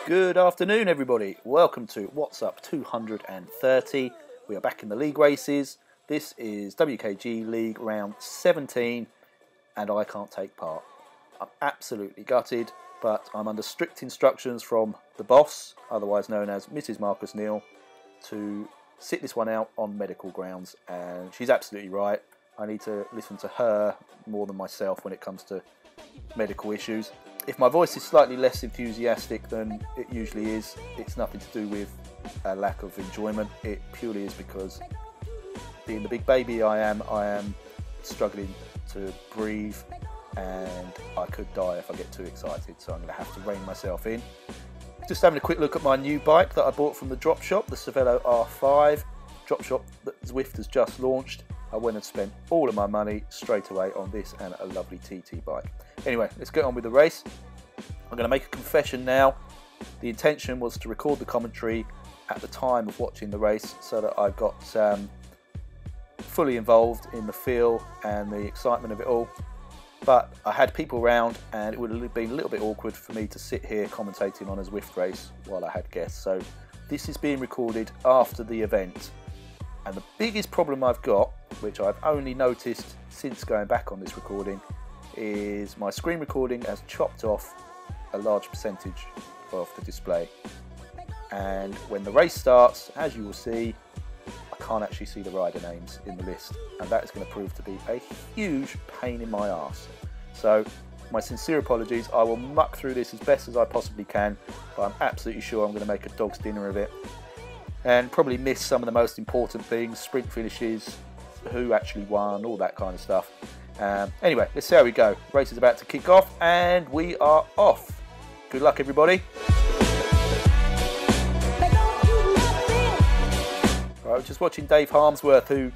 Good afternoon, everybody. Welcome to What's Up 230. We are back in the league races. This is WKG League round 17, and I can't take part. I'm absolutely gutted, but I'm under strict instructions from the boss, otherwise known as Mrs. Marcus Neal, to sit this one out on medical grounds, and she's absolutely right. I need to listen to her more than myself when it comes to medical issues. If my voice is slightly less enthusiastic than it usually is, it's nothing to do with a lack of enjoyment. It purely is because, being the big baby I am struggling to breathe, and I could die if I get too excited, so I'm going to have to rein myself in. Just having a quick look at my new bike that I bought from the drop shop, the Cervelo R2 drop shop that Zwift has just launched. I went and spent all of my money straight away on this and a lovely TT bike. Anyway, let's get on with the race. I'm going to make a confession now. The intention was to record the commentary at the time of watching the race so that I got fully involved in the feel and the excitement of it all. But I had people around, and it would have been a little bit awkward for me to sit here commentating on a Zwift race while I had guests. So this is being recorded after the event. And the biggest problem I've got, which I've only noticed since going back on this recording, is my screen recording has chopped off a large percentage of the display. And when the race starts, as you will see, I can't actually see the rider names in the list, and that is going to prove to be a huge pain in my arse. So my sincere apologies. I will muck through this as best as I possibly can, but I'm absolutely sure I'm going to make a dog's dinner of it and probably miss some of the most important things: sprint finishes, who actually won, all that kind of stuff. Anyway, let's see how we go. Race is about to kick off, and we are off. Good luck, everybody. Right, we're just watching Dave Harmsworth, who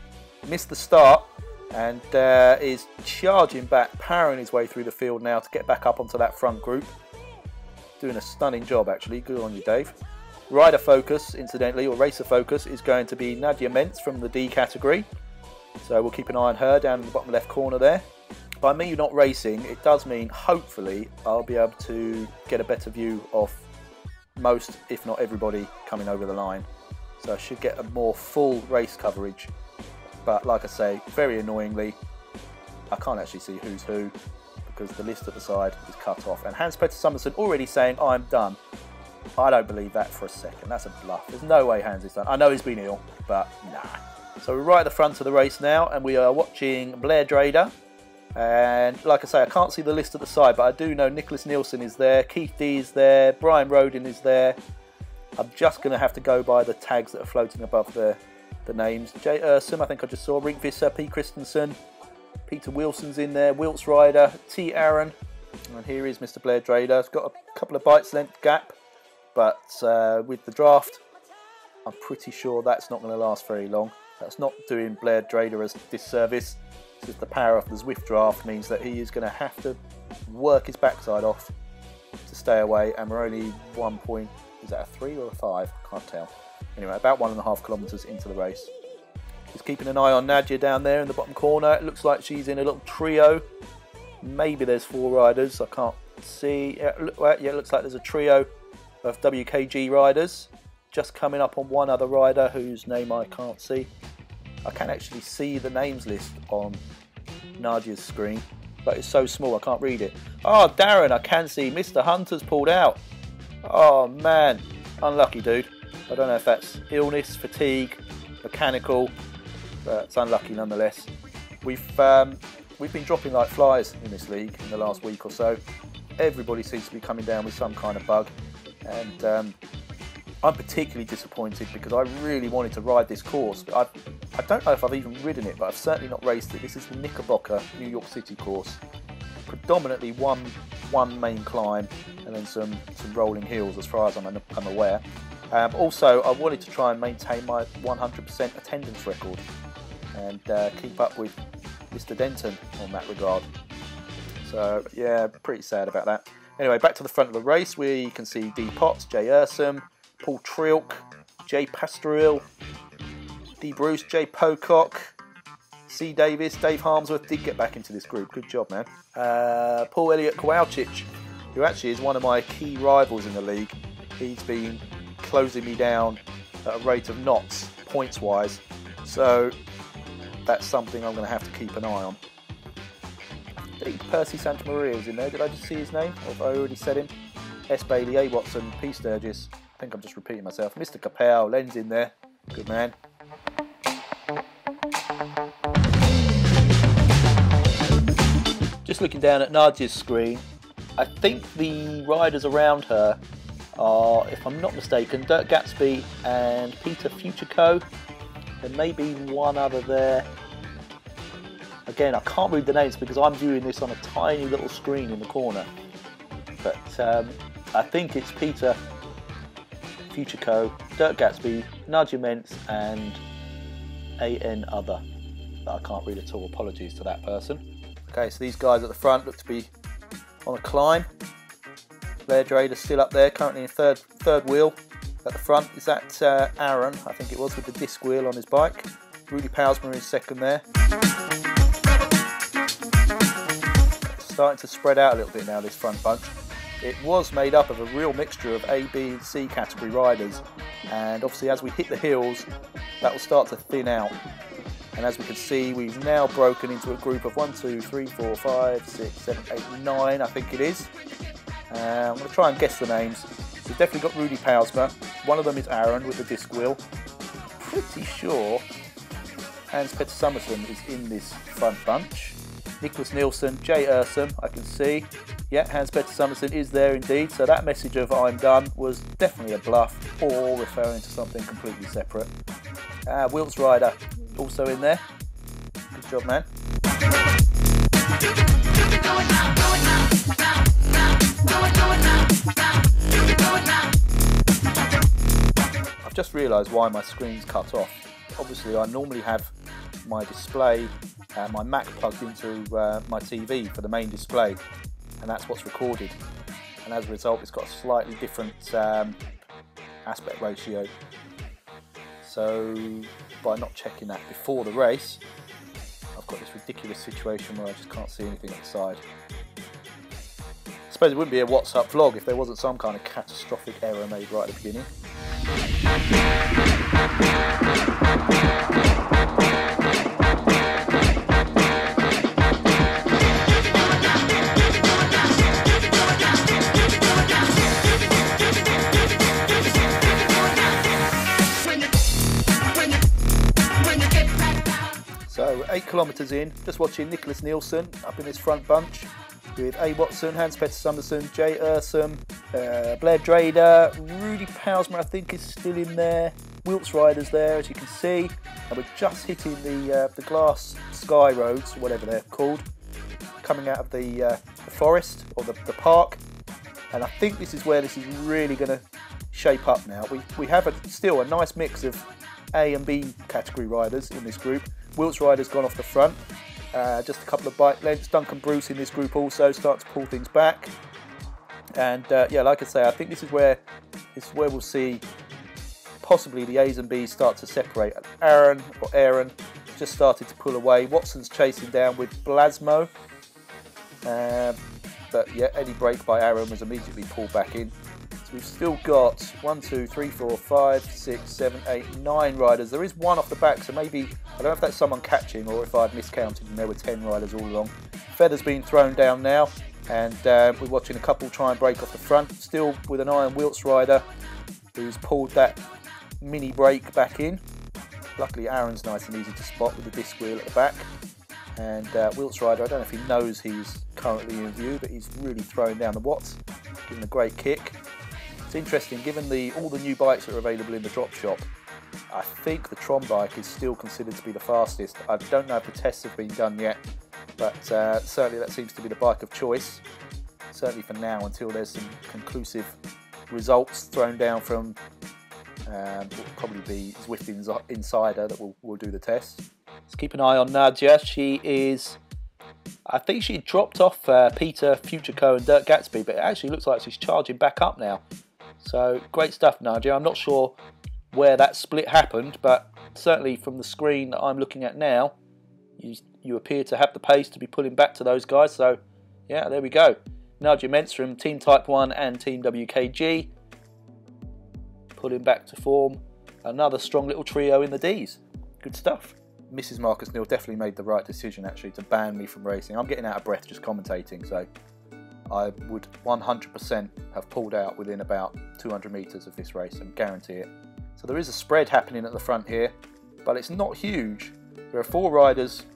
missed the start and is charging back, powering his way through the field now to get back up onto that front group. Doing a stunning job, actually. Good on you, Dave. Rider focus, incidentally, or racer focus, is going to be Nadia Mentz from the D category. So we'll keep an eye on her down in the bottom left corner there. By me not racing, it does mean hopefully I'll be able to get a better view of most, if not everybody, coming over the line. So I should get a more full race coverage. But like I say, very annoyingly, I can't actually see who's who because the list at the side is cut off. And Hans-Petter Summerson already saying, I'm done. I don't believe that for a second. That's a bluff. There's no way Hans is done. I know he's been ill, but nah. So we're right at the front of the race now, and we are watching Blair Drader. And like I say, I can't see the list at the side, but I do know Nicholas Nielsen is there, Keith D is there, Brian Roden is there. I'm just going to have to go by the tags that are floating above the names. Jay Ursum, I think I just saw, Rink Visser, P. Christensen, Peter Wilson's in there, Wilts Ryder, T. Aaron, and here is Mr. Blair Drader. It's got a couple of bites length gap, but with the draft, I'm pretty sure that's not going to last very long. That's not doing Blair Drader a disservice. Just the power of the Zwift draft means that he is going to have to work his backside off to stay away, and we're only 1 point, is that a 3 or a 5? Can't tell. Anyway, about 1.5 kilometres into the race. Just keeping an eye on Nadia down there in the bottom corner. It looks like she's in a little trio. Maybe there's 4 riders, I can't see. Yeah, it looks like there's a trio of WKG riders. Just coming up on one other rider whose name I can't see. I can actually see the names list on Nadia's screen, but it's so small I can't read it. Oh, Darren, I can see Mr. Hunter's pulled out. Oh man, unlucky dude. I don't know if that's illness, fatigue, mechanical, but it's unlucky nonetheless. We've been dropping like flies in this league in the last week or so. Everybody seems to be coming down with some kind of bug, and I'm particularly disappointed because I really wanted to ride this course. I don't know if I've even ridden it, but I've certainly not raced it. This is the Knickerbocker, New York City course. Predominantly one main climb and then some rolling hills as far as I'm aware. Also, I wanted to try and maintain my 100% attendance record and keep up with Mr. Denton on that regard. So yeah, pretty sad about that. Anyway, back to the front of the race, we can see D. Potts, Jay Ursum, Paul Trilk, Jay Pastorill, D. Bruce, Jay Pocock, C. Davis, Dave Harmsworth did get back into this group. Good job, man. Paul Elliott Kowalczyk, who actually is one of my key rivals in the league. he's been closing me down at a rate of knots, points-wise. So that's something I'm going to have to keep an eye on. I think Percy Santamaria is in there. Did I just see his name? Or have I already said him? S. Bailey, A. Watson, P. Sturgis. I think I'm just repeating myself. Mr. Capel, Len's in there. Good man. Just looking down at Nadia's screen, I think the riders around her are, if I'm not mistaken, Dirk Gatsby and Peter Futurco. There may be one other there. Again, I can't read the names because I'm viewing this on a tiny little screen in the corner. But I think it's Peter Futurco, Dirk Gatsby, Nadia Mentz and AN other. That I can't read at all. Apologies to that person. Okay, so these guys at the front look to be on a climb. Blair Drader still up there, currently in third wheel. At the front is that Aaron, I think it was, with the disc wheel on his bike. Rudy Pausmer is second there. It's starting to spread out a little bit now, this front bunch. It was made up of a real mixture of A, B and C category riders, and obviously as we hit the hills that will start to thin out. And as we can see, we've now broken into a group of 1, 2, 3, 4, 5, 6, 7, 8, 9, I think it is. I'm going to try and guess the names. We've definitely got Rudy Pausmer. One of them is Aaron with the disc wheel. Pretty sure Hans-Petter Summerson is in this front bunch. Nicholas Nielsen, Jay Ursum, I can see. Yeah, Hans-Petter Summerson is there indeed. So that message of I'm done was definitely a bluff or referring to something completely separate. Wilts Ryder also in there. Good job, man. I've just realised why my screen's cut off. Obviously I normally have my display, my Mac plugged into my TV for the main display, and that's what's recorded, and as a result it's got a slightly different aspect ratio. So by not checking that before the race, I've got this ridiculous situation where I just can't see anything at the side. I suppose it wouldn't be a WhatsApp vlog if there wasn't some kind of catastrophic error made right at the beginning. So 8 kilometres in, just watching Nicholas Nielsen up in this front bunch with A. Watson, Hans-Petter Summerson, Jay Ursum, Blair Drader, Rudy Pausmer I think is still in there, Wilts Ryder's there as you can see, and we're just hitting the glass sky roads, whatever they're called, coming out of the forest or the park, and I think this is where this is really going to shape up now. We have still a nice mix of A and B category riders in this group. Wilts Ryder's gone off the front. Just a couple of bike lengths. Duncan Bruce in this group also start to pull things back. And yeah, like I say, I think this is where we'll see possibly the A's and B's start to separate. Aaron just started to pull away. Watson's chasing down with Blasmo. But yeah, any break by Aaron was immediately pulled back in. So we've still got 1, 2, 3, 4, 5, 6, 7, 8, 9 riders. There is one off the back, so maybe, I don't know if that's someone catching or if I've miscounted and there were 10 riders all along. Feather's been thrown down now, and we're watching a couple try and break off the front. Still with an eye on Wilts Ryder, who's pulled that mini break back in. Luckily Aaron's nice and easy to spot with the disc wheel at the back. And Wilts Ryder, I don't know if he knows he's currently in view, but he's really throwing down the watts, giving a great kick. It's interesting, given all the new bikes that are available in the drop shop, I think the Tron bike is still considered to be the fastest. I don't know if the tests have been done yet, but certainly that seems to be the bike of choice, certainly for now, until there's some conclusive results thrown down from will probably be Zwift Insider that will do the test. Let's keep an eye on Nadia. She is, I think she dropped off Peter Futurco and Dirk Gatsby, but it actually looks like she's charging back up now. So great stuff, Nadia. I'm not sure where that split happened, but certainly from the screen that I'm looking at now, you appear to have the pace to be pulling back to those guys. So yeah, there we go. Nadia Mentz from Team Type 1 and Team WKG. pulling back to form another strong little trio in the Ds. Good stuff. Mrs. Marcus Neal definitely made the right decision actually to ban me from racing. I'm getting out of breath just commentating, so I would 100% have pulled out within about 200 metres of this race, and guarantee it. So there is a spread happening at the front here, but it's not huge. There are 4 riders,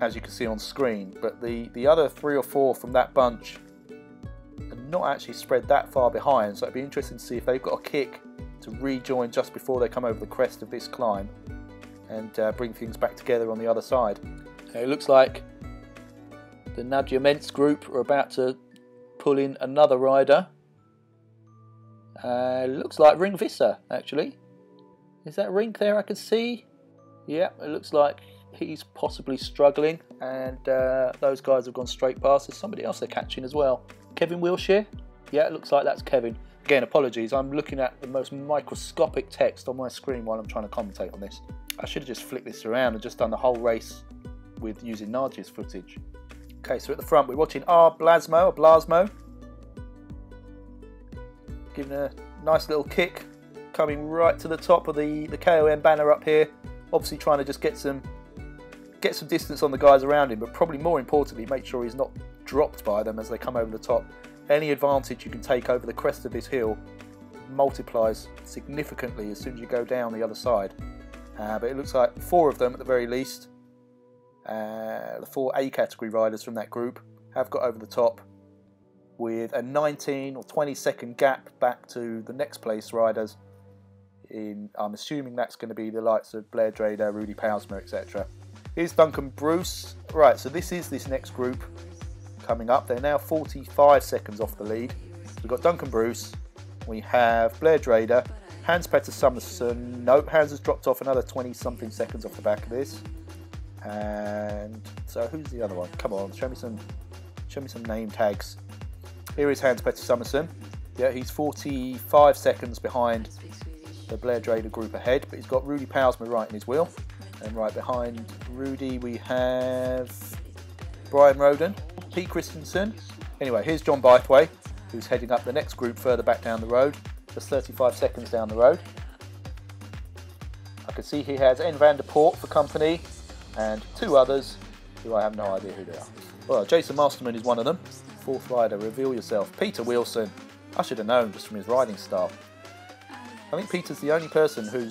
as you can see on screen, but the other 3 or 4 from that bunch are not actually spread that far behind, so it'd be interesting to see if they've got a kick to rejoin just before they come over the crest of this climb and bring things back together on the other side. It looks like the Nadia Mentz group are about to pull in another rider. Looks like Ring Visser actually. Is that Rink there I can see? Yeah, it looks like he's possibly struggling, and those guys have gone straight past. There's somebody else they're catching as well. Kevin Wilshire? Yeah, it looks like that's Kevin. Again, apologies, I'm looking at the most microscopic text on my screen while I'm trying to commentate on this. I should have just flicked this around and just done the whole race with using Nadia's footage. Okay, so at the front we're watching Blasmo, giving a nice little kick, coming right to the top of the KOM banner up here. Obviously trying to just get some distance on the guys around him, but probably more importantly, make sure he's not dropped by them as they come over the top. Any advantage you can take over the crest of this hill multiplies significantly as soon as you go down the other side. But it looks like 4 of them at the very least, the 4 A category riders from that group, have got over the top with a 19 or 20 second gap back to the next place riders. I'm assuming that's going to be the likes of Blair Drader, Rudy Pausmer, etc. Here's Duncan Bruce. Right, so this is this next group coming up. They're now 45 seconds off the lead. So we've got Duncan Bruce, we have Blair Drader, Hans-Petter Summerson. Nope, Hans has dropped off another 20 something seconds off the back of this. And so who's the other one? Come on, show me some name tags. Here is Hans-Petter Summerson. Yeah, he's 45 seconds behind the Blair Drader group ahead, but he's got Rudy Pausmer right in his wheel. And right behind Rudy we have Brian Roden, Pete Christensen. Anyway, here's John Bythway, who's heading up the next group further back down the road, just 35 seconds down the road. I can see he has N. van der Poort for company, and 2 others who I have no idea who they are. Well, Jason Masterman is one of them. 4th rider, reveal yourself. Peter Wilson. I should have known just from his riding style. I think Peter's the only person who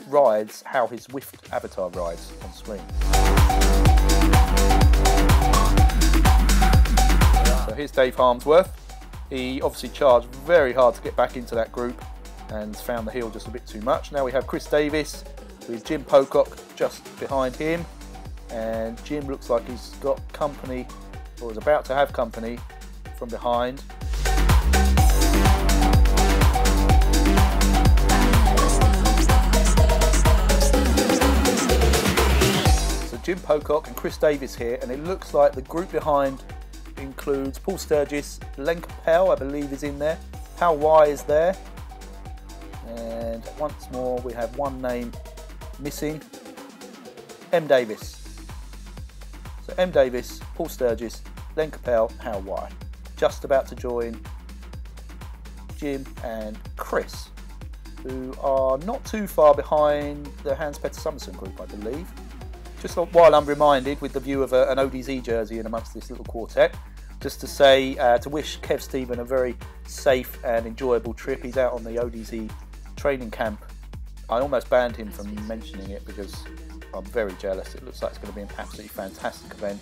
rides how his Zwift avatar rides on screen. So here's Dave Harmsworth. He obviously charged very hard to get back into that group and found the hill just a bit too much. Now we have Chris Davis with Jim Pocock just behind him, and Jim looks like he's got company, or is about to have company, from behind. Jim Pocock and Chris Davis here, and it looks like the group behind includes Paul Sturgis, Len Capel I believe is in there, Hal Y is there, and once more we have one name missing, M Davis. So M Davis, Paul Sturgis, Len Capel, Hal Y, just about to join Jim and Chris, who are not too far behind the Hans-Petter Summerson group I believe. Just while I'm reminded, with the view of an ODZ jersey in amongst this little quartet, just to say, to wish Kev Stephen a very safe and enjoyable trip. He's out on the ODZ training camp. I almost banned him from mentioning it because I'm very jealous. It looks like it's going to be an absolutely fantastic event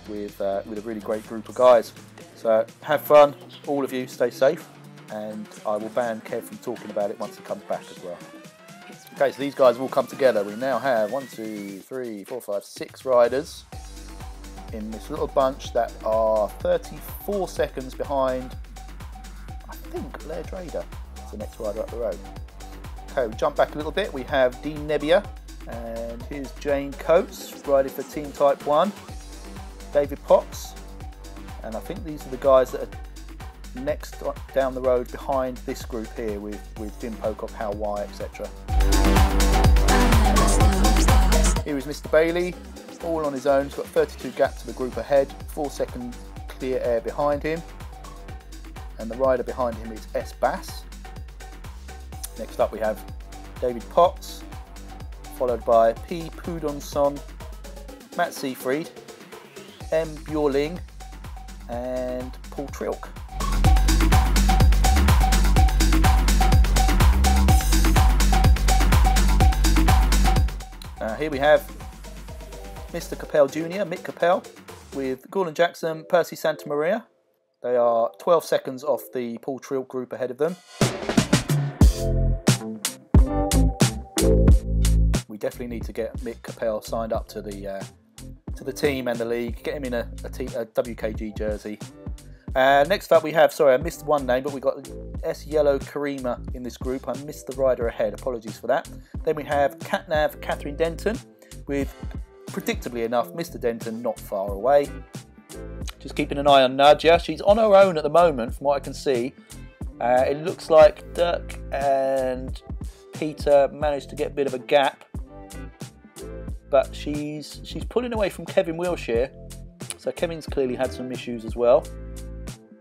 with a really great group of guys. So have fun, all of you, stay safe, and I will ban Kev from talking about it once he comes back as well. Okay, so these guys have all come together. We now have 1, 2, 3, 4, 5, 6 riders in this little bunch that are 34 seconds behind, I think, Blair Drader is the next rider up the road. Okay, we jump back a little bit. We have Dean Nebbia, and here's Jane Coates riding for Team Type 1, David Potts, and I think these are the guys that are next down the road behind this group here with Jim Pocock, Hal Y, etc. Here is Mr. Bailey, all on his own. He's got 32 gap to the group ahead, 4 second clear air behind him, and the rider behind him is S. Bass. Next up we have David Potts, followed by P. Pudonson, Matt Seafried, M. Bjorling, and Paul Trilk. Here we have Mr. Capel Jr., Mick Capel, with Gordon Jackson, Percy Santamaria. They are 12 seconds off the Paul Trilk group ahead of them. We definitely need to get Mick Capel signed up to the team and the league, get him in a WKG jersey. Next up we have, sorry I missed one name, but we got S. Yellow Karima in this group. I missed the rider ahead, apologies for that. Then we have Catnav Catherine Denton with, predictably enough, Mr. Denton not far away. Just keeping an eye on Nadia. She's on her own at the moment from what I can see. It looks like Dirk and Peter managed to get a bit of a gap, but she's pulling away from Kevin Wilshire, so Kevin's clearly had some issues as well.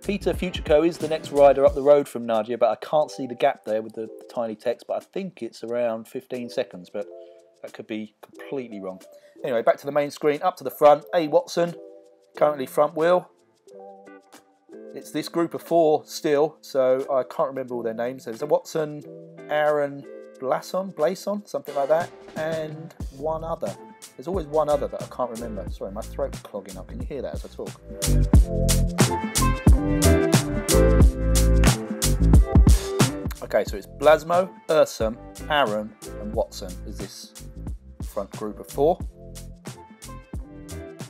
Peter Futureco is the next rider up the road from Nadia, but I can't see the gap there with the tiny text, but I think it's around 15 seconds, but that could be completely wrong. Anyway, back to the main screen, up to the front, A. Watson, currently front wheel. It's this group of 4 still, so I can't remember all their names. There's a Watson, Aaron, Blason, something like that, and one other. There's always one other that I can't remember. Sorry, my throat's clogging up. Can you hear that as I talk? Okay, so it's Blasmo, Ursum, Aaron, and Watson is this front group of 4.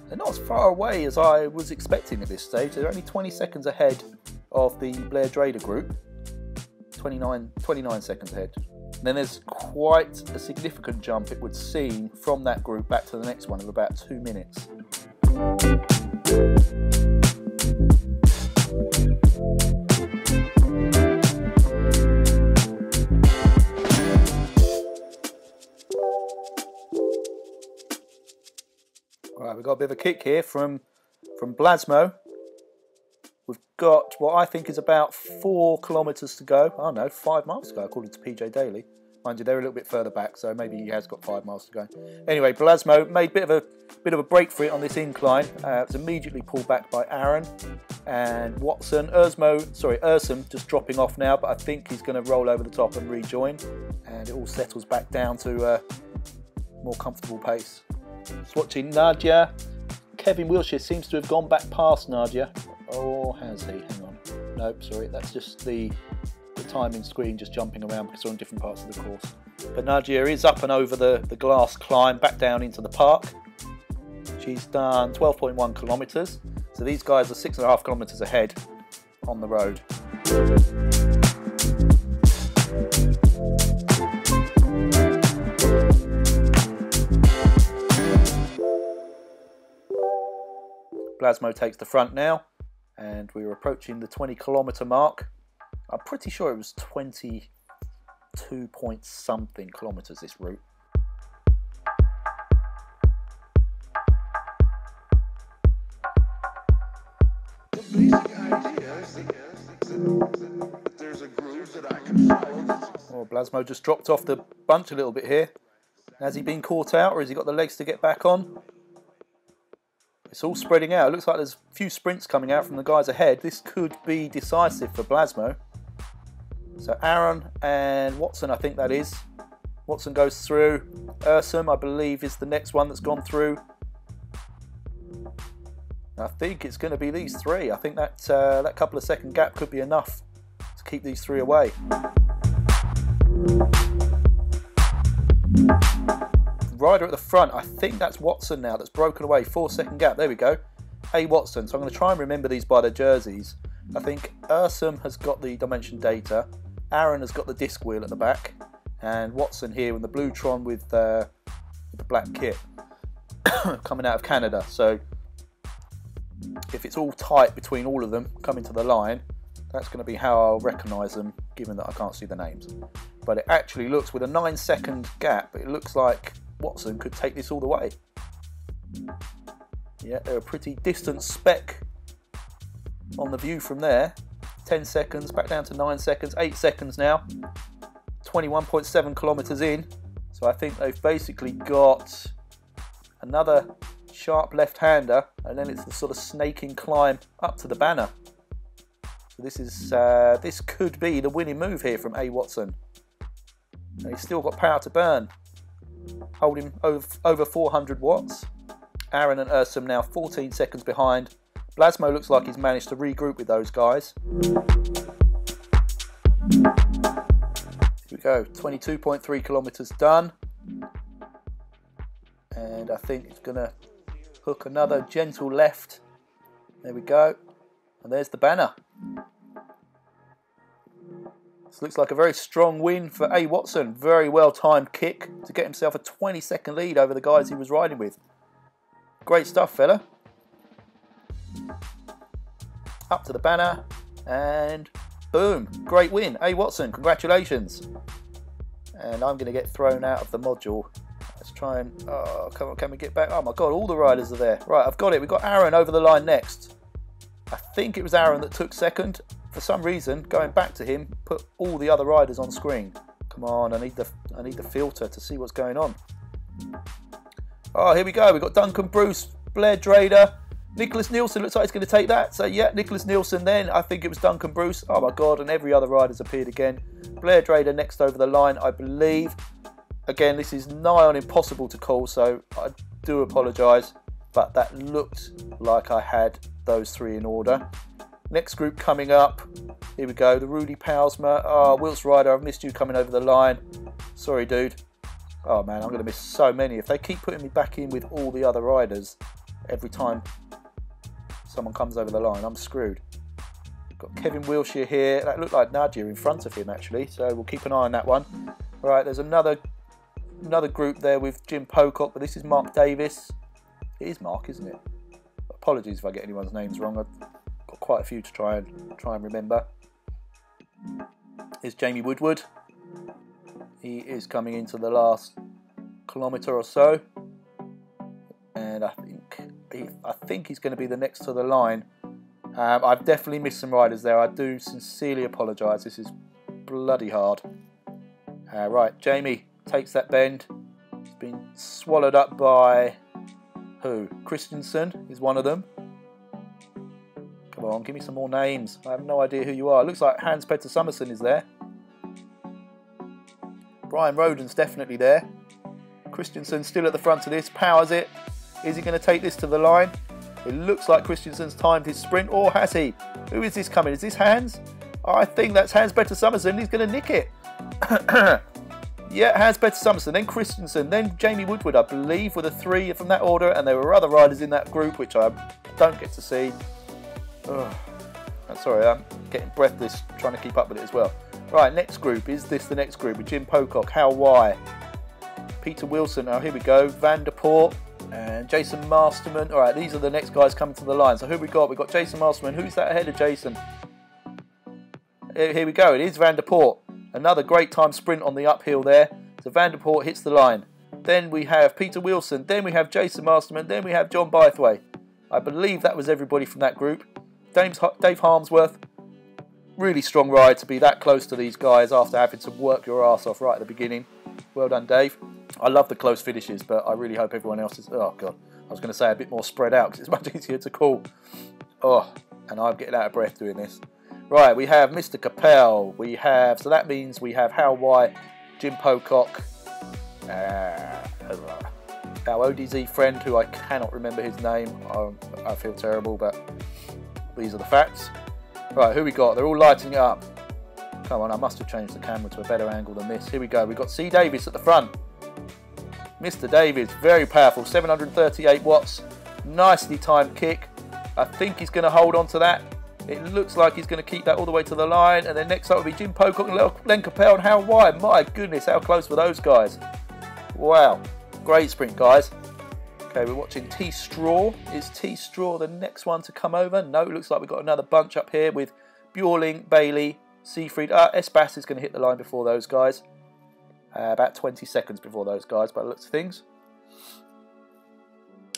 They're not as far away as I was expecting at this stage. They're only 20 seconds ahead of the Blair Drader group. 29 seconds ahead. And then there's quite a significant jump, it would seem, from that group back to the next one of about 2 minutes. Right, we've got a bit of a kick here from Blasmo. We've got what I think is about 4 kilometres to go. Oh no, 5 miles to go according to PJ Daly. Mind you, they're a little bit further back, so maybe he has got 5 miles to go. Anyway, Blasmo made a bit of a break for it on this incline. It's immediately pulled back by Aaron and Watson. Ursum just dropping off now, but I think he's going to roll over the top and rejoin, and it all settles back down to a more comfortable pace. Just watching Nadia. Kevin Wilshire seems to have gone back past Nadia. Or has he? Hang on. Nope, sorry, that's just the timing screen just jumping around because they're on different parts of the course. But Nadia is up and over the glass climb back down into the park. She's done 12.1 kilometres. So these guys are 6.5 kilometres ahead on the road. Blasmo takes the front now, and we're approaching the 20 kilometre mark. I'm pretty sure it was 22 point something kilometres this route. Oh, Blasmo just dropped off the bunch a little bit here. Has he been caught out, or has he got the legs to get back on? It's all spreading out. It looks like there's a few sprints coming out from the guys ahead. This could be decisive for Blasmo. So Aaron and Watson, I think that is. Watson goes through. Ursum, I believe, is the next one that's gone through. I think it's going to be these 3. I think that that couple of second gap could be enough to keep these 3 away. Rider at the front, I think that's Watson now, that's broken away. 4 second gap, there we go. A. Watson, so I'm going to try and remember these by their jerseys. I think Ursum has got the dimension data, Aaron has got the disc wheel at the back, and Watson here in the blue Tron with the black kit coming out of Canada. So if it's all tight between all of them coming to the line, that's going to be how I'll recognise them, given that I can't see the names. But it actually looks, with a 9 second gap, it looks like Watson could take this all the way. Yeah, they're a pretty distant speck on the view from there. 10 seconds, back down to 9 seconds, 8 seconds now. 21.7 kilometers in, so I think they've basically got another sharp left-hander, and then it's the sort of snaking climb up to the banner. So this could be the winning move here from A. Watson. And he's still got power to burn, holding over 400 watts. Aaron and Ursum now 14 seconds behind. Blasmo looks like he's managed to regroup with those guys. Here we go, 22.3 kilometers done. And I think it's going to hook another gentle left. There we go. And there's the banner. This looks like a very strong win for A. Watson. Very well timed kick to get himself a 20-second lead over the guys he was riding with. Great stuff, fella. Up to the banner, and boom, great win. A. Watson, congratulations. And I'm going to get thrown out of the module. Let's try and, oh, come on, can we get back? Oh my God, all the riders are there. Right, I've got it. We've got Aaron over the line next. I think it was Aaron that took second. For some reason, going back to him, put all the other riders on screen. Come on, I need the filter to see what's going on. Oh, here we go. We've got Duncan Bruce, Blair Drader, Nicholas Nielsen. Looks like he's going to take that. So yeah, Nicholas Nielsen then. I think it was Duncan Bruce. Oh my God, and every other rider's appeared again. Blair Drader next over the line, I believe. Again, this is nigh on impossible to call, so I do apologise. But that looked like I had those three in order. Next group coming up. Here we go. The Rudy Pausma. Oh, Wilts Ryder, I've missed you coming over the line. Sorry, dude. Oh, man, I'm going to miss so many. If they keep putting me back in with all the other riders every time someone comes over the line, I'm screwed. Got Kevin Wilshire here. That looked like Nadia in front of him, actually. So we'll keep an eye on that one. All right, there's another group there with Jim Pocock, but this is Mark Davis. It is Mark, isn't it? Apologies if I get anyone's names wrong. I've got quite a few to try and remember. Here's Jamie Woodward. He is coming into the last kilometre or so, and I think he's going to be the next to the line. I've definitely missed some riders there. I do sincerely apologise. This is bloody hard. Right, Jamie takes that bend. He's been swallowed up by who? Christensen is one of them. Come on, give me some more names. I have no idea who you are. It looks like Hans-Petter Summerson is there. Brian Roden's definitely there. Christensen still at the front of this. Powers it. Is he going to take this to the line? It looks like Christensen's timed his sprint, or has he? Who is this coming? Is this Hans? I think that's Hans-Petter Summerson. He's going to nick it. Yeah, Hans-Petter Summerson, then Christensen, then Jamie Woodward, I believe, were the three from that order, and there were other riders in that group, which I don't get to see. Ugh. I'm sorry, I'm getting breathless trying to keep up with it as well. Right, next group. Is this the next group? With Jim Pocock, Hal Y, Peter Wilson, oh here we go, Van der Poort, and Jason Masterman. Alright, these are the next guys coming to the line. So who we got? We've got Jason Masterman. Who's that ahead of Jason? Here we go, it is Van der Poort. Another great time sprint on the uphill there. So Van der Poort hits the line. Then we have Peter Wilson. Then we have Jason Masterman. Then we have John Bythway. I believe that was everybody from that group. Dave Harmsworth. Really strong ride to be that close to these guys after having to work your ass off right at the beginning. Well done, Dave. I love the close finishes, but I really hope everyone else is... Oh, God. I was going to say a bit more spread out because it's much easier to call. Oh, and I'm getting out of breath doing this. Right, we have Mr. Capel. We have... So that means we have Hal White, Jim Pocock, our ODZ friend, who I cannot remember his name. I feel terrible, but these are the facts. Right, who we got? They're all lighting it up. Come on, I must have changed the camera to a better angle than this. Here we go. We've got C. Davis at the front. Mr. Davis, very powerful, 738 watts. Nicely timed kick. I think he's going to hold on to that. It looks like he's going to keep that all the way to the line. And then next up will be Jim Pocock and Len Capel and Hal Wide. My goodness, how close were those guys? Wow. Great sprint, guys. Okay, we're watching T Straw. Is T Straw the next one to come over? No, it looks like we've got another bunch up here with Bjorling, Bailey, Seafried. Espas is going to hit the line before those guys. About 20 seconds before those guys, by the looks of things.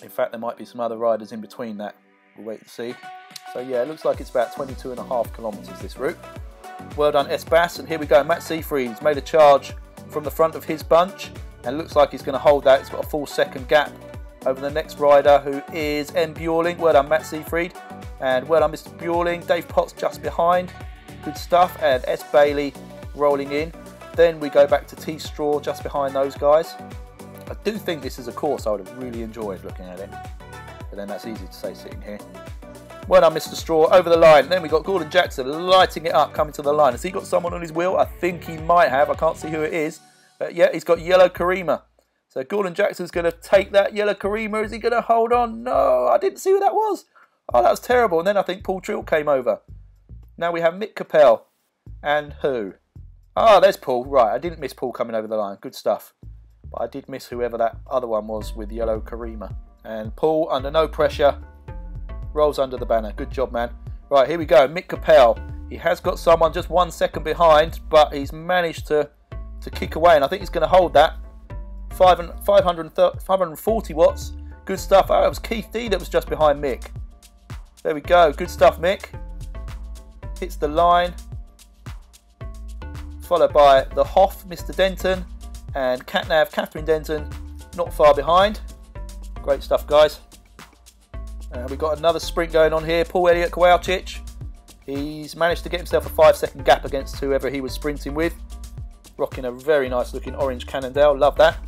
In fact, there might be some other riders in between that. We'll wait and see. So yeah, it looks like it's about 22.5 kilometres this route. Well done, S-Bass. And here we go, Matt Seafried's made a charge from the front of his bunch, and looks like he's going to hold that. He's got a full second gap over the next rider, who is M. Bjorling. Well done, Matt Seafried. And well done, Mr. Bjorling. Dave Potts just behind. Good stuff. And S. Bailey rolling in. Then we go back to T. Straw just behind those guys. I do think this is a course I would have really enjoyed looking at it. But then that's easy to say sitting here. Well done, Mr. Straw, over the line. Then we got Gordon Jackson lighting it up, coming to the line. Has he got someone on his wheel? I think he might have. I can't see who it is. But yeah, he's got yellow Karima. So Gordon Jackson's going to take that yellow Karima. Is he going to hold on? No, I didn't see who that was. Oh, that was terrible. And then I think Paul Trill came over. Now we have Mick Capel. And who? Oh, there's Paul. Right, I didn't miss Paul coming over the line. Good stuff. But I did miss whoever that other one was with yellow Karima. And Paul, under no pressure, rolls under the banner. Good job, man. Right, here we go. Mick Capel. He has got someone just 1 second behind, but he's managed to kick away, and I think he's going to hold that. 540 watts. Good stuff. Oh, it was Keith D that was just behind Mick. There we go. Good stuff, Mick. Hits the line. Followed by the Hoff, Mr. Denton, and Catnav, Catherine Denton, not far behind. Great stuff, guys. We've got another sprint going on here. Paul Elliott Kowalczyk. He's managed to get himself a 5 second gap against whoever he was sprinting with. Rocking a very nice looking orange Cannondale. Love that.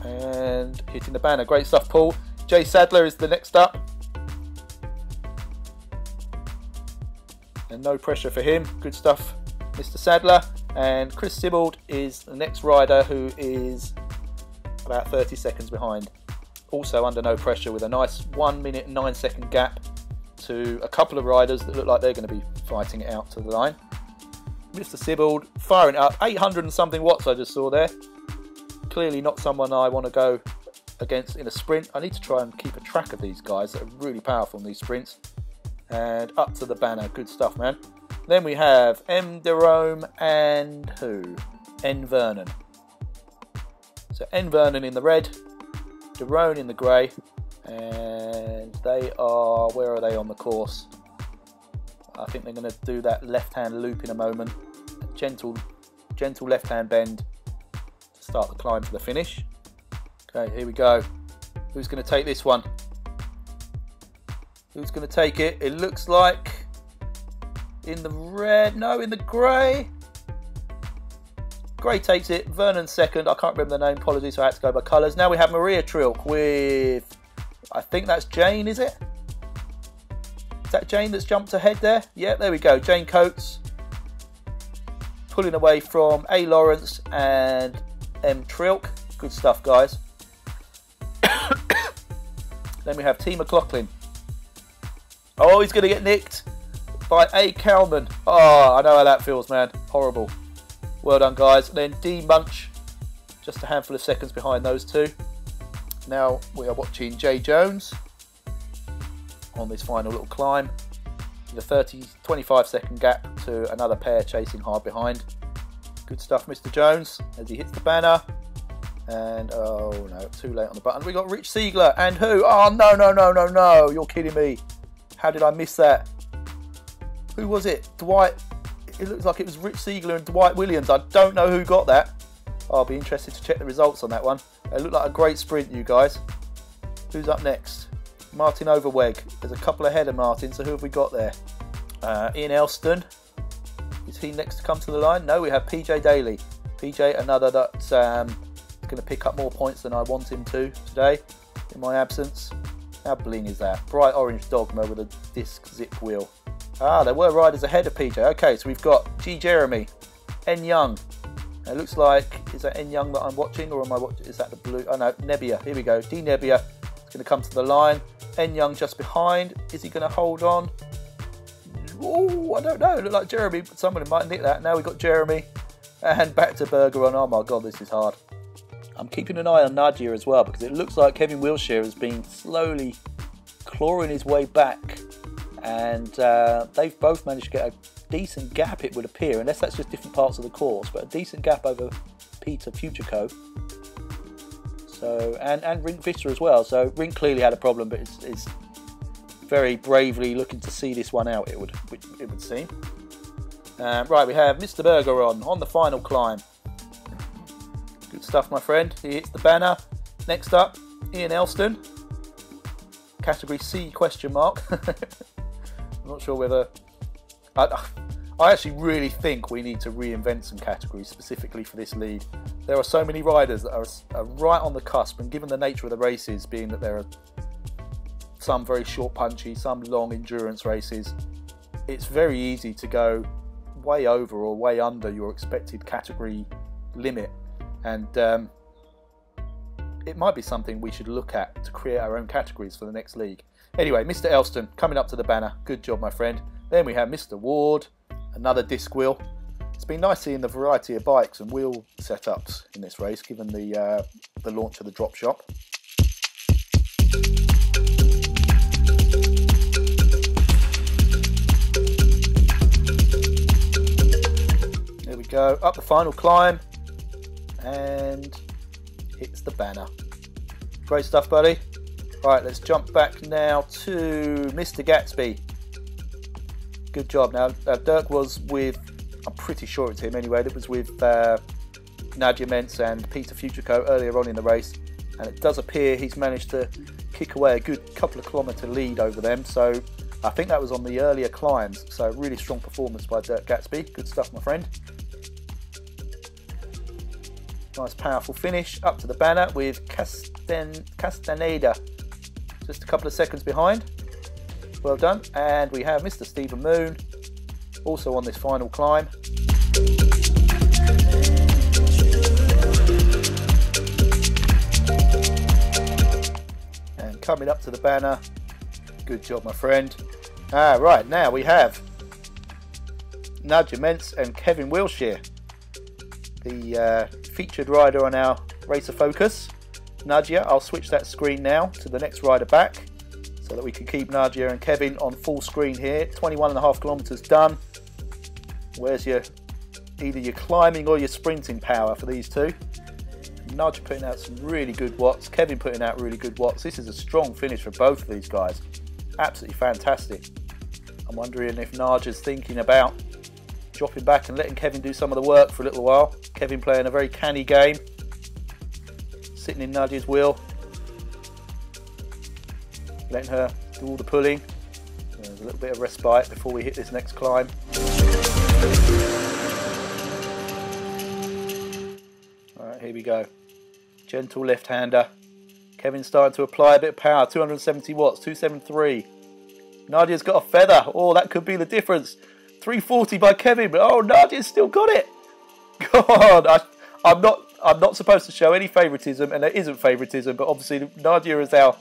And hitting the banner. Great stuff, Paul. Jay Sadler is the next up. And no pressure for him. Good stuff, Mr. Sadler. And Chris Sibbald is the next rider, who is about 30 seconds behind. Also under no pressure, with a nice 1 minute and 9 second gap to a couple of riders that look like they're going to be fighting it out to the line. Mr. Sibbald firing up 800 and something watts I just saw there. Clearly not someone I want to go against in a sprint. I need to try and keep a track of these guys that are really powerful in these sprints. And up to the banner. Good stuff, man. Then we have M. Derome and who? N. Vernon. So N. Vernon in the red, Derone in the grey, and they are, where are they on the course? I think they're going to do that left-hand loop in a moment. A gentle left-hand bend to start the climb to the finish. Okay, here we go. Who's going to take this one? Who's going to take it? It looks like in the red, no, in the grey. Grey takes it, Vernon second. I can't remember the name, apologies, so I had to go by colours. Now we have Maria Trilk with, I think that's Jane, is it? Is that Jane that's jumped ahead there? Yeah, there we go. Jane Coates pulling away from A. Lawrence and M. Trilk. Good stuff, guys. Then we have T. McLaughlin. Oh, he's going to get nicked by A. Cowman. Oh, I know how that feels, man. Horrible. Well done, guys. And then D. Munch, just a handful of seconds behind those two. Now we are watching Jay Jones on this final little climb with a 25 second gap to another pair chasing hard behind. Good stuff, Mr. Jones, as he hits the banner. And oh no, too late on the button. We got Rich Siegler and who? Oh no, you're kidding me. How did I miss that? Who was it? Dwight. It looks like it was Rich Siegler and Dwight Williams. I don't know who got that. I'll be interested to check the results on that one. It looked like a great sprint, you guys. Who's up next? Martin Overweg. There's a couple ahead of Martin, so who have we got there? Ian Elston. Is he next to come to the line? No, we have PJ Daly. PJ, another that's going to pick up more points than I want him to today in my absence. How bling is that? Bright orange Dogma with a disc zip wheel. Ah, there were riders ahead of PJ. Okay, so we've got G. Jeremy, N. Young. It looks like, is that N. Young that I'm watching, or am I watching? Is that the blue? Oh no, Nebbia. Here we go. D. Nebbia is going to come to the line. N. Young just behind. Is he going to hold on? Oh, I don't know. It looked like Jeremy, but somebody might nick that. Now we've got Jeremy and back to Berger on. Oh my God, this is hard. I'm keeping an eye on Nadia as well, because it looks like Kevin Wilshire has been slowly clawing his way back. And they've both managed to get a decent gap, it would appear, unless that's just different parts of the course, but a decent gap over Peter Futureco. So and Rink Vista as well. So Rink clearly had a problem, but it's very bravely looking to see this one out, it would seem. Right, we have Mr. Berger on the final climb. Good stuff, my friend. He hits the banner. Next up, Ian Elston. Category C question mark. I'm not sure whether... I actually really think we need to reinvent some categories specifically for this league. There are so many riders that are right on the cusp, and given the nature of the races being that there are some very short punchy, some long endurance races, it's very easy to go way over or way under your expected category limit, and it might be something we should look at to create our own categories for the next league. Anyway, Mr. Elston coming up to the banner. Good job, my friend. Then we have Mr. Ward, another disc wheel. It's been nice seeing the variety of bikes and wheel setups in this race, given the launch of the drop shop. There we go, up the final climb, and hits the banner. Great stuff, buddy. Right, let's jump back now to Mr. Gatsby. Good job. Now, Dirk was with, I'm pretty sure it's him anyway, that was with Nadia Mentz and Peter Futrico earlier on in the race, and it does appear he's managed to kick away a good couple of kilometre lead over them, so I think that was on the earlier climbs. So really strong performance by Dirk Gatsby. Good stuff, my friend. Nice powerful finish up to the banner with Castaneda just a couple of seconds behind. Well done. And we have Mr. Stephen Moon also on this final climb. And coming up to the banner. Good job, my friend. Right, now we have Nadia Mentz and Kevin Wilshire, the featured rider on our Racer Focus. Nadia, I'll switch that screen now to the next rider back so that we can keep Nadia and Kevin on full screen here. 21.5 kilometres done. Where's either your climbing or your sprinting power for these two? Nadia putting out some really good watts, Kevin putting out really good watts. This is a strong finish for both of these guys. Absolutely fantastic. I'm wondering if Nadia's thinking about dropping back and letting Kevin do some of the work for a little while. Kevin playing a very canny game, sitting in Nadia's wheel, letting her do all the pulling. There's a little bit of respite before we hit this next climb. Alright, here we go. Gentle left-hander. Kevin's starting to apply a bit of power. 270 watts, 273. Nadia's got a feather. Oh, that could be the difference. 340 by Kevin, but oh, Nadia's still got it. God, I'm not supposed to show any favouritism, and there isn't favouritism, but obviously Nadia is our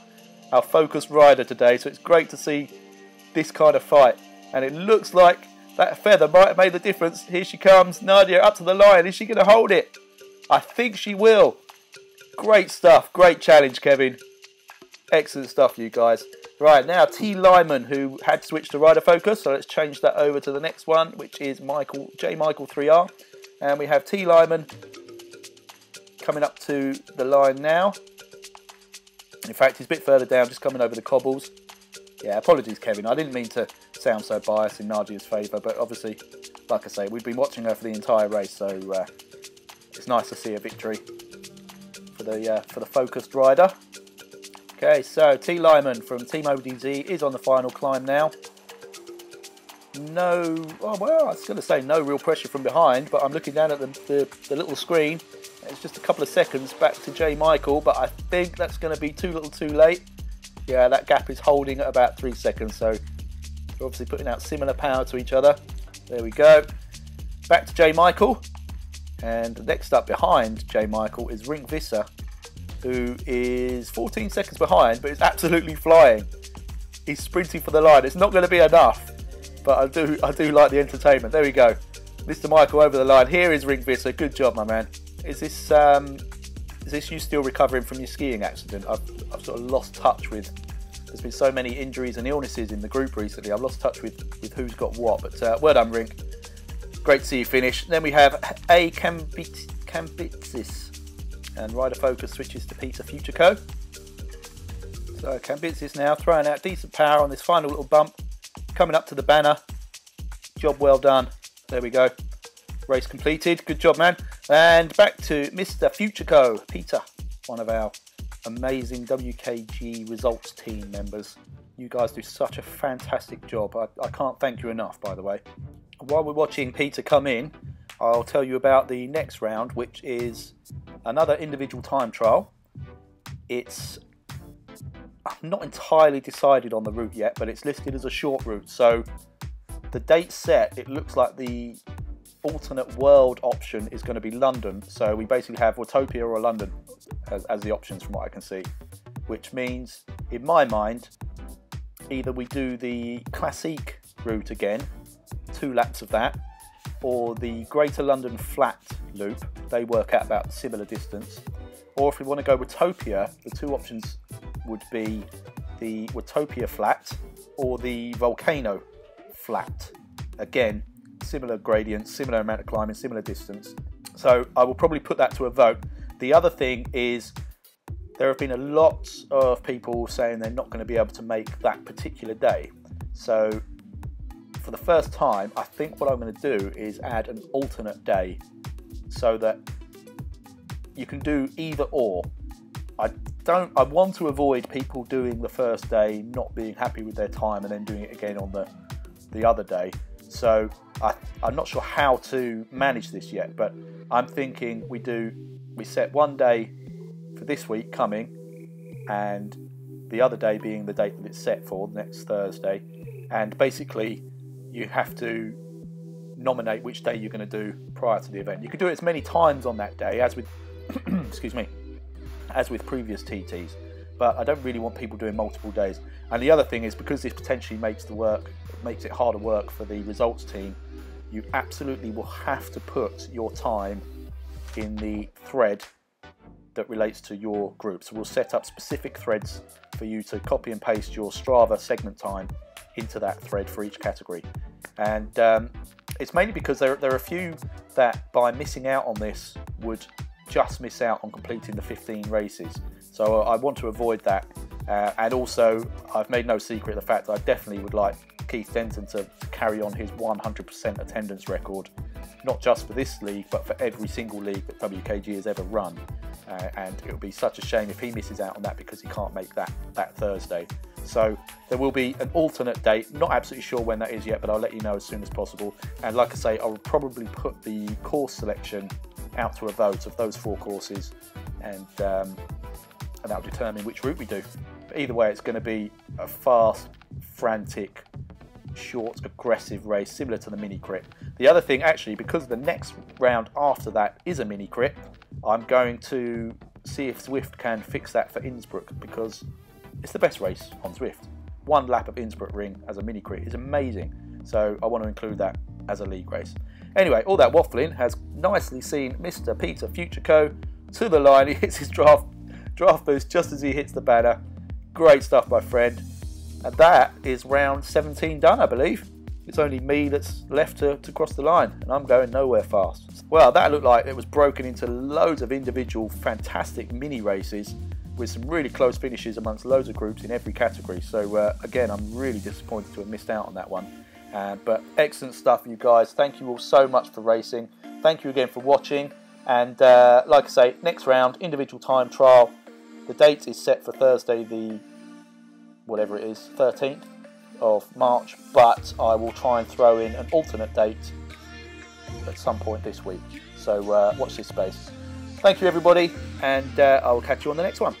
focused rider today, so it's great to see this kind of fight. And it looks like that feather might have made the difference. Here she comes, Nadia up to the line. Is she going to hold it? I think she will. Great stuff, great challenge, Kevin. Excellent stuff, you guys. Right, now T. Lyman, who had switched to rider focus, so let's change that over to the next one, which is J. Michael 3R. And we have T. Lyman coming up to the line now. In fact, he's a bit further down, just coming over the cobbles. Yeah, apologies, Kevin. I didn't mean to sound so biased in Nadia's favour, but obviously, like I say, we've been watching her for the entire race, so it's nice to see a victory for the focused rider. Okay, so T. Lyman from Team ODZ is on the final climb now. No, oh well, I was going to say no real pressure from behind, but I'm looking down at the little screen. It's just a couple of seconds back to J. Michael, but I think that's going to be too little too late. Yeah, that gap is holding at about 3 seconds, so they're obviously putting out similar power to each other. There we go. Back to J. Michael, and next up behind J. Michael is Rink Visser, who is 14 seconds behind, but is absolutely flying. He's sprinting for the line. It's not going to be enough, but I do like the entertainment. There we go. Mr. Michael over the line. Here is Rink Visser. Good job, my man. Is this you still recovering from your skiing accident? I've sort of lost touch with. There's been so many injuries and illnesses in the group recently. I've lost touch with who's got what. But well done, Rink. Great to see you finish. Then we have A. Cambitsis. And rider focus switches to Peter Futrico. So Cambitzis now throwing out decent power on this final little bump, coming up to the banner. Job well done. There we go. Race completed. Good job, man. And back to Mr. Futureco, Peter, one of our amazing WKG results team members. You guys do such a fantastic job. I can't thank you enough, by the way. While we're watching Peter come in, I'll tell you about the next round, which is another individual time trial. I'm not entirely decided on the route yet, but it's listed as a short route. So the date set, it looks like the alternate world option is going to be London. So we basically have Watopia or London as the options from what I can see, which means, in my mind, either we do the classic route again, 2 laps of that, or the Greater London flat loop. They work out about a similar distance. Or if we want to go Watopia, the 2 options would be the Watopia flat or the Volcano flat. Again, similar gradients, similar amount of climbing, similar distance. So I will probably put that to a vote. The other thing is there have been a lot of people saying they're not going to be able to make that particular day. So for the first time, I think what I'm going to do is add an alternate day so that you can do either or. I want to avoid people doing the first day, not being happy with their time, and then doing it again on the other day. So I'm not sure how to manage this yet, but I'm thinking we set one day for this week coming, and the other day being the date that it's set for, next Thursday. And basically, you have to nominate which day you're going to do prior to the event. You can do it as many times on that day as with, excuse me, as with previous TTs, but I don't really want people doing multiple days. And the other thing is, because this potentially makes it harder work for the results team, you absolutely will have to put your time in the thread that relates to your group. So we'll set up specific threads for you to copy and paste your Strava segment time into that thread for each category. And it's mainly because there are a few that, by missing out on this, would just miss out on completing the 15 races. So I want to avoid that. And also, I've made no secret of the fact that I definitely would like Keith Denton to carry on his 100% attendance record, not just for this league, but for every single league that WKG has ever run. And it would be such a shame if he misses out on that because he can't make that Thursday. So there will be an alternate date, not absolutely sure when that is yet, but I'll let you know as soon as possible. And like I say, I will probably put the course selection out to a vote of those 4 courses, and that will determine which route we do. But either way, it's going to be a fast, frantic, short, aggressive race, similar to the mini crit. The other thing, actually, because the next round after that is a mini crit, I'm going to see if Zwift can fix that for Innsbruck, because it's the best race on Zwift. 1 lap of Innsbruck Ring as a mini crit is amazing, so I want to include that as a league race. Anyway, all that waffling has nicely seen Mr. Peter Futureco to the line. He hits his draft boost just as he hits the banner. Great stuff, my friend. And that is round 17 done, I believe. It's only me that's left to cross the line, and I'm going nowhere fast. Well, that looked like it was broken into loads of individual fantastic mini races with some really close finishes amongst loads of groups in every category. So again, I'm really disappointed to have missed out on that one. But excellent stuff, you guys. Thank you all so much for racing. Thank you again for watching. And like I say, next round, individual time trial. The date is set for Thursday, the whatever it is, 13th of March. But I will try and throw in an alternate date at some point this week. So watch this space. Thank you, everybody, and I will catch you on the next one.